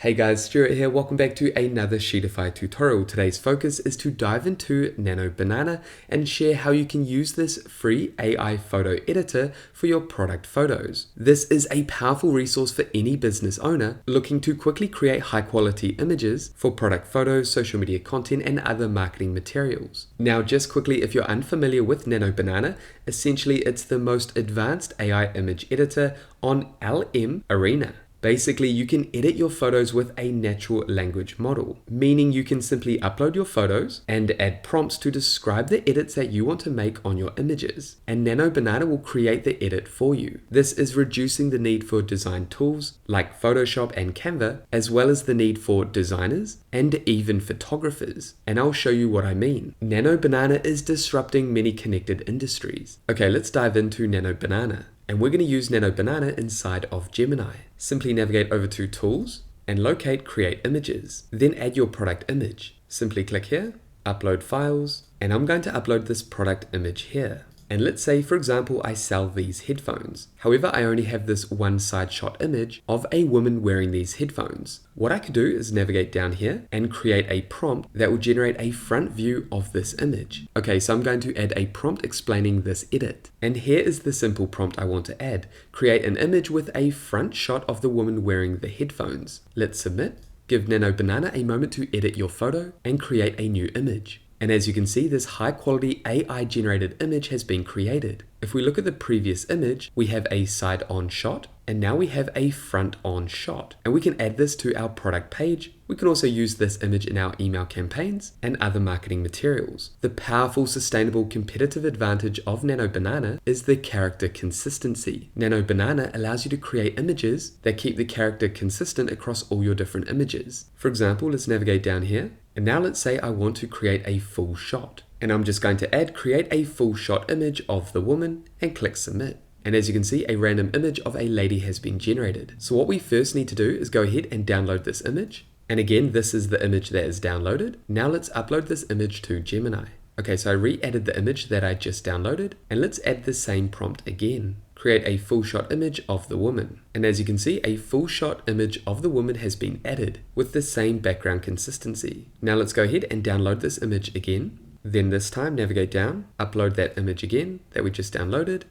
Hey guys, Stuart here. Welcome back to another Sheetify tutorial. Today's focus is to dive into Nano Banana and share how you can use this free AI photo editor for your product photos. This is a powerful resource for any business owner looking to quickly create high quality images for product photos, social media content, and other marketing materials. Now, just quickly, if you're unfamiliar with Nano Banana, essentially it's the most advanced AI image editor on LM Arena. Basically, you can edit your photos with a natural language model, meaning you can simply upload your photos and add prompts to describe the edits that you want to make on your images. And Nano Banana will create the edit for you. This is reducing the need for design tools like Photoshop and Canva, as well as the need for designers and even photographers. And I'll show you what I mean. Nano Banana is disrupting many connected industries. Okay, let's dive into Nano Banana. And we're going to use Nano Banana inside of Gemini. Simply navigate over to Tools and locate Create Images. Then add your product image. Simply click here, Upload Files, and I'm going to upload this product image here. And let's say, for example, I sell these headphones. However, I only have this one side shot image of a woman wearing these headphones. What I could do is navigate down here and create a prompt that will generate a front view of this image. Okay, so I'm going to add a prompt explaining this edit. And here is the simple prompt I want to add. Create an image with a front shot of the woman wearing the headphones. Let's submit. Give Nano Banana a moment to edit your photo and create a new image. And as you can see, this high quality AI generated image has been created. If we look at the previous image, we have a side on shot, and now we have a front on shot. And we can add this to our product page. We can also use this image in our email campaigns and other marketing materials. The powerful, sustainable competitive advantage of Nano Banana is the character consistency. Nano Banana allows you to create images that keep the character consistent across all your different images. For example, let's navigate down here. And now let's say I want to create a full shot. And I'm just going to add create a full shot image of the woman and click submit. And as you can see, a random image of a lady has been generated. So what we first need to do is go ahead and download this image. And again, this is the image that is downloaded. Now let's upload this image to Gemini. Okay, so I re-added the image that I just downloaded, and let's add the same prompt again. Create a full shot image of the woman. And as you can see, a full shot image of the woman has been added with the same background consistency. Now let's go ahead and download this image again. Then this time navigate down, upload that image again that we just downloaded.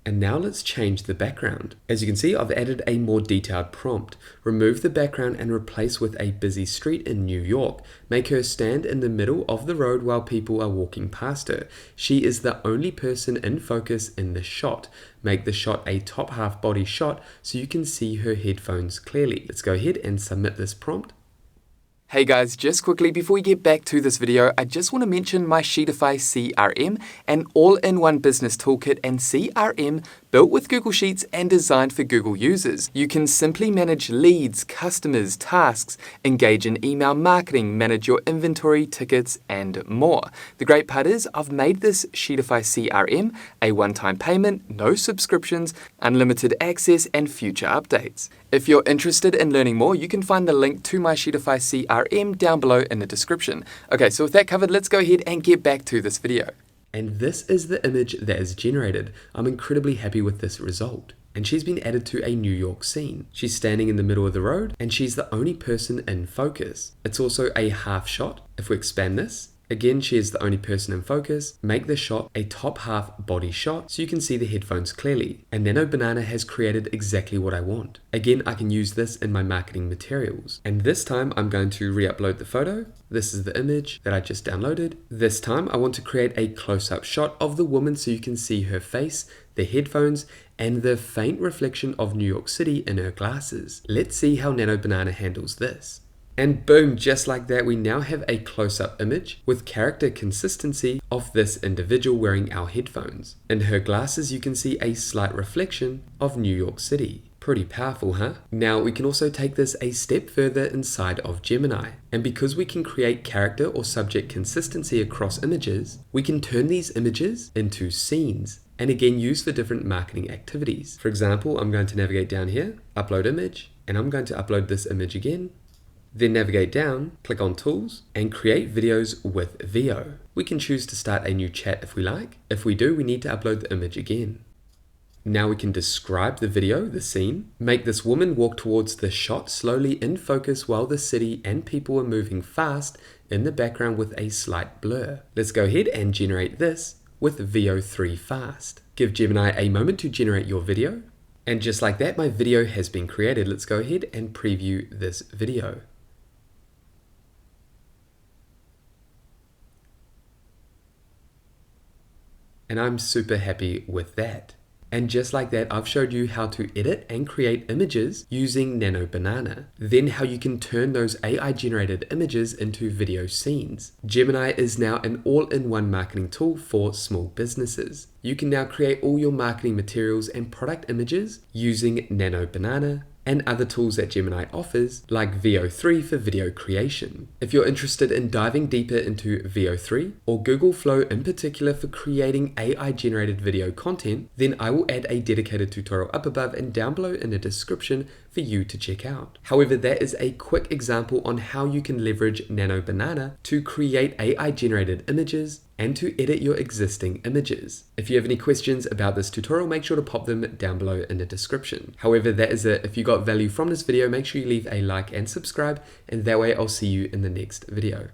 And now let's change the background. As you can see, I've added a more detailed prompt. Remove the background and replace with a busy street in New York. Make her stand in the middle of the road while people are walking past her. She is the only person in focus in the shot. Make the shot a top half body shot so you can see her headphones clearly. Let's go ahead and submit this prompt. Hey guys, just quickly before we get back to this video, I just want to mention my Sheetify CRM, an all-in-one business toolkit and CRM built with Google Sheets and designed for Google users. You can simply manage leads, customers, tasks, engage in email marketing, manage your inventory, tickets, and more. The great part is I've made this Sheetify CRM a one-time payment, no subscriptions, unlimited access, and future updates. If you're interested in learning more, you can find the link to my Sheetify CRM down below in the description. Okay, so with that covered, let's go ahead and get back to this video. And this is the image that is generated. I'm incredibly happy with this result. And she's been added to a New York scene. She's standing in the middle of the road and she's the only person in focus. It's also a half shot. If we expand this, again, she is the only person in focus. Make the shot a top half body shot so you can see the headphones clearly. And Nano Banana has created exactly what I want. Again, I can use this in my marketing materials. And this time I'm going to re-upload the photo. This is the image that I just downloaded. This time I want to create a close-up shot of the woman so you can see her face, the headphones, and the faint reflection of New York City in her glasses. Let's see how Nano Banana handles this. And boom, just like that, we now have a close-up image with character consistency of this individual wearing our headphones. In her glasses, you can see a slight reflection of New York City. Pretty powerful, huh? Now we can also take this a step further inside of Gemini. And because we can create character or subject consistency across images, we can turn these images into scenes and again use for different marketing activities. For example, I'm going to navigate down here, upload image, and I'm going to upload this image again. Then navigate down, click on Tools, and create videos with VO. We can choose to start a new chat if we like. If we do, we need to upload the image again. Now we can describe the video, the scene, make this woman walk towards the shot slowly in focus while the city and people are moving fast in the background with a slight blur. Let's go ahead and generate this with VO3 Fast. Give Gemini a moment to generate your video. And just like that, my video has been created. Let's go ahead and preview this video. And I'm super happy with that. And just like that, I've showed you how to edit and create images using Nano Banana. Then how you can turn those AI generated images into video scenes. Gemini is now an all-in-one marketing tool for small businesses. You can now create all your marketing materials and product images using Nano Banana and other tools that Gemini offers, like VO3 for video creation. If you're interested in diving deeper into VO3 or Google Flow in particular for creating AI-generated video content, then I will add a dedicated tutorial up above and down below in the description for you to check out. However, that is a quick example on how you can leverage Nano Banana to create AI-generated images and to edit your existing images. If you have any questions about this tutorial, make sure to pop them down below in the description. However, that is it. If you got value from this video, make sure you leave a like and subscribe, and that way I'll see you in the next video.